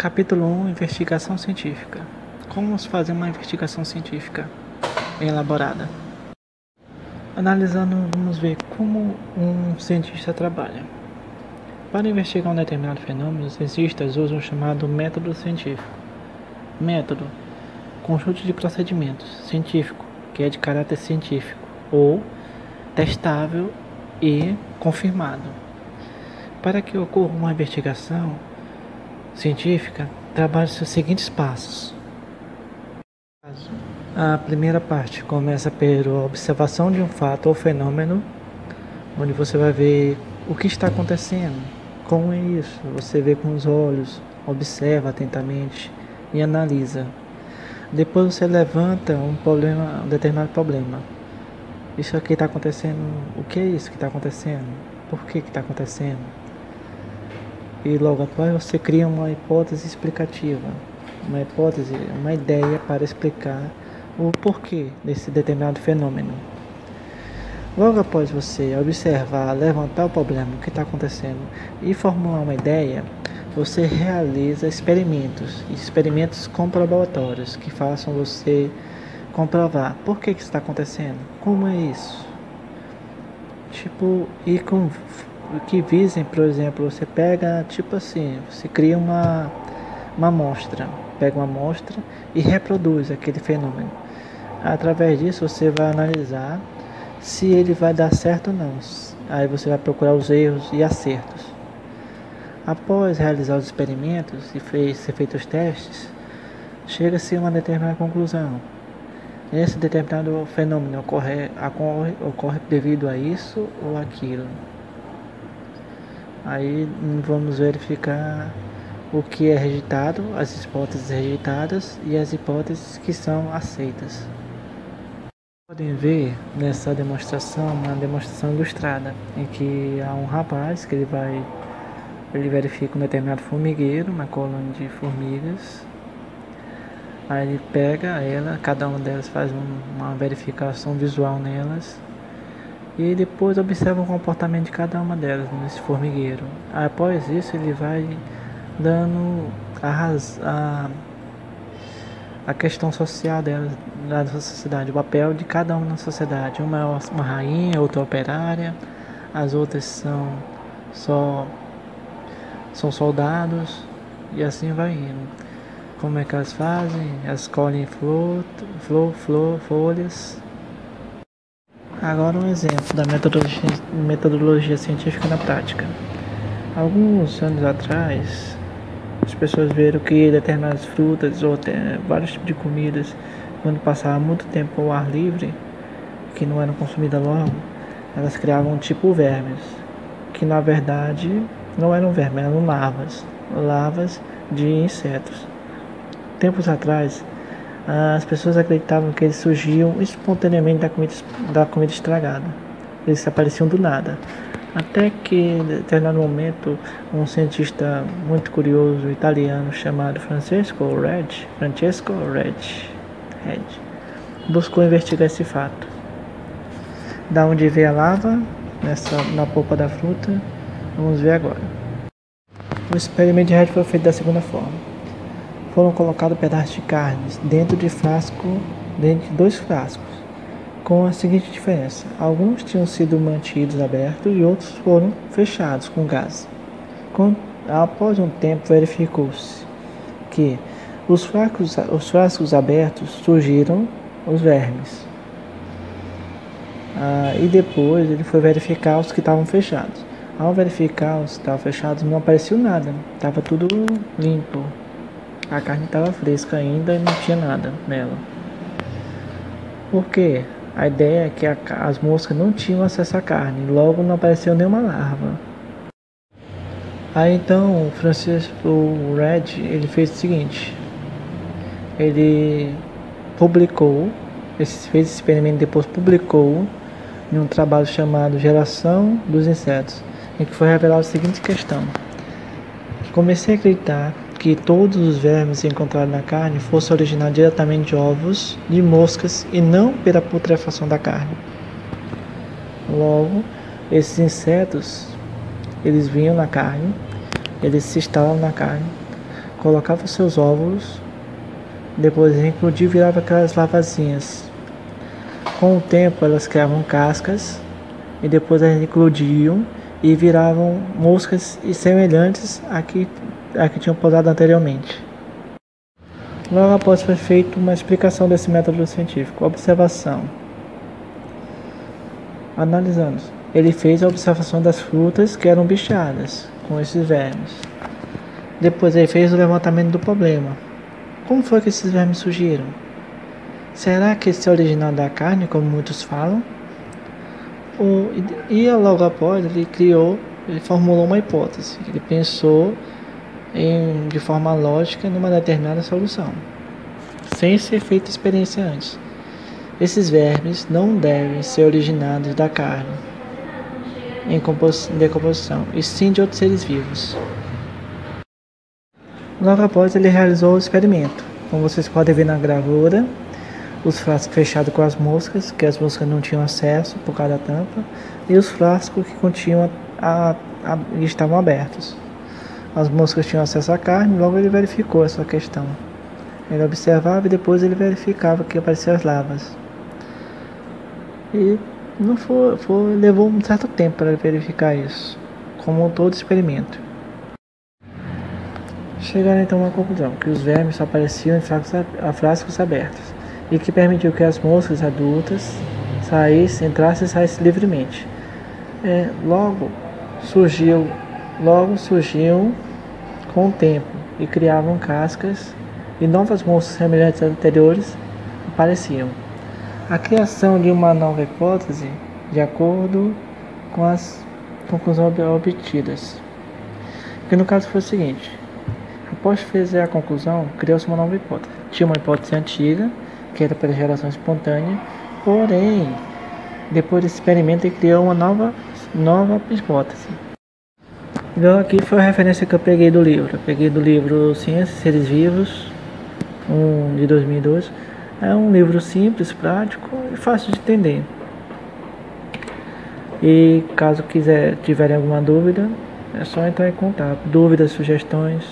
Capítulo 1: Investigação científica. Como fazer uma investigação científica bem elaborada? Analisando, vamos ver como um cientista trabalha. Para investigar um determinado fenômeno, os cientistas usam o chamado método científico. Método: conjunto de procedimentos. Científico, que é de caráter científico, ou testável e confirmado. Para que ocorra uma investigação científica, trabalha-se os seguintes passos. A primeira parte começa pela observação de um fato ou fenômeno, onde você vai ver o que está acontecendo, como é isso. Você vê com os olhos, observa atentamente e analisa. Depois você levanta um determinado problema. Isso aqui está acontecendo, o que é isso que está acontecendo? Por que está acontecendo? E logo após você cria uma hipótese explicativa, uma ideia para explicar o porquê desse determinado fenômeno. Logo após você observar, levantar o problema, o que está acontecendo e formular uma ideia, você realiza experimentos comprobatórios que façam você comprovar por que está acontecendo, como é isso. Que visem, por exemplo, você pega, você cria uma amostra, pega uma amostra e reproduz aquele fenômeno. Através disso você vai analisar se ele vai dar certo ou não. Aí você vai procurar os erros e acertos. Após realizar os experimentos e ser feitos os testes, chega-se a uma determinada conclusão. Esse determinado fenômeno ocorre devido a isso ou aquilo. Aí vamos verificar o que é rejeitado, as hipóteses rejeitadas e as hipóteses que são aceitas. Podem ver nessa demonstração uma demonstração ilustrada, em que há um rapaz que ele verifica um determinado formigueiro, uma colônia de formigas. Aí ele pega cada uma delas faz uma verificação visual nelas e depois observa o comportamento de cada uma delas nesse formigueiro. Após isso ele vai dando a questão social delas na sociedade, o papel de cada uma na sociedade. Uma é uma rainha, outra operária, as outras são soldados e assim vai indo. Como é que elas fazem? Elas colhem folhas. Agora um exemplo da metodologia científica na prática. Alguns anos atrás, as pessoas viram que determinadas frutas ou até vários tipos de comidas, quando passavam muito tempo ao ar livre, que não eram consumidas logo, elas criavam tipo vermes, que na verdade não eram vermes, eram larvas de insetos. Tempos atrás, as pessoas acreditavam que eles surgiam espontaneamente da comida estragada. Eles apareciam do nada. Até que, em determinado momento, um cientista muito curioso italiano chamado Francesco Redi buscou investigar esse fato. Da onde veio a lava na polpa da fruta, vamos ver agora. O experimento de Redi foi feito da seguinte forma. Foram colocados pedaços de carne dentro de dois frascos, com a seguinte diferença: alguns tinham sido mantidos abertos e outros foram fechados com gás. Após um tempo, verificou-se que os frascos abertos surgiram os vermes. E depois ele foi verificar os que estavam fechados. Ao verificar os que estavam fechados, não apareceu nada, estava tudo limpo. A carne estava fresca ainda e não tinha nada nela. Por quê? A ideia é que as moscas não tinham acesso à carne, logo não apareceu nenhuma larva. Aí então o Francisco Redi ele fez o seguinte: ele fez esse experimento, depois publicou em um trabalho chamado Geração dos Insetos, em que foi revelada a seguinte questão: comecei a acreditar que todos os vermes encontrados na carne fossem originados diretamente de ovos de moscas e não pela putrefação da carne. Logo, esses insetos, eles vinham na carne, eles se instalam na carne, colocava os seus óvulos, depois eclodia e virava aquelas lavazinhas. Com o tempo elas criavam cascas e depois elas eclodiam e viravam moscas semelhantes a que tinham pousado anteriormente. Logo após foi feita uma explicação desse método científico. Observação. Analisando. Ele fez a observação das frutas que eram bichadas com esses vermes. Depois ele fez o levantamento do problema. Como foi que esses vermes surgiram? Será que esse é original da carne, como muitos falam? E logo após ele formulou uma hipótese. Ele pensou de forma lógica numa determinada solução, sem ser feita experiência antes. Esses vermes não devem ser originados da carne em decomposição, e sim de outros seres vivos. Logo após ele realizou o experimento. Como vocês podem ver na gravura, os frascos fechados com as moscas, que as moscas não tinham acesso por causa da tampa, e os frascos que continham estavam abertos. As moscas tinham acesso à carne, logo ele verificou essa questão. Ele observava e depois ele verificava que apareciam as larvas. E levou um certo tempo para verificar isso, como todo experimento. Chegaram então a uma conclusão, que os vermes só apareciam em frascos abertos, e que permitiu que as moscas adultas entrassem e saíssem livremente. Logo surgiam com o tempo e criavam cascas e novas moscas semelhantes às anteriores apareciam. A criação de uma nova hipótese de acordo com as conclusões obtidas. Que no caso foi o seguinte: após fazer a conclusão, criou-se uma nova hipótese. Tinha uma hipótese antiga, que era pela geração espontânea, porém, depois desse experimento ele criou uma nova hipótese. Então aqui foi a referência que eu peguei do livro. Eu peguei do livro Ciência e Seres Vivos, de 2002. É um livro simples, prático e fácil de entender. E caso tiverem alguma dúvida, é só entrar em contato. Dúvidas, sugestões.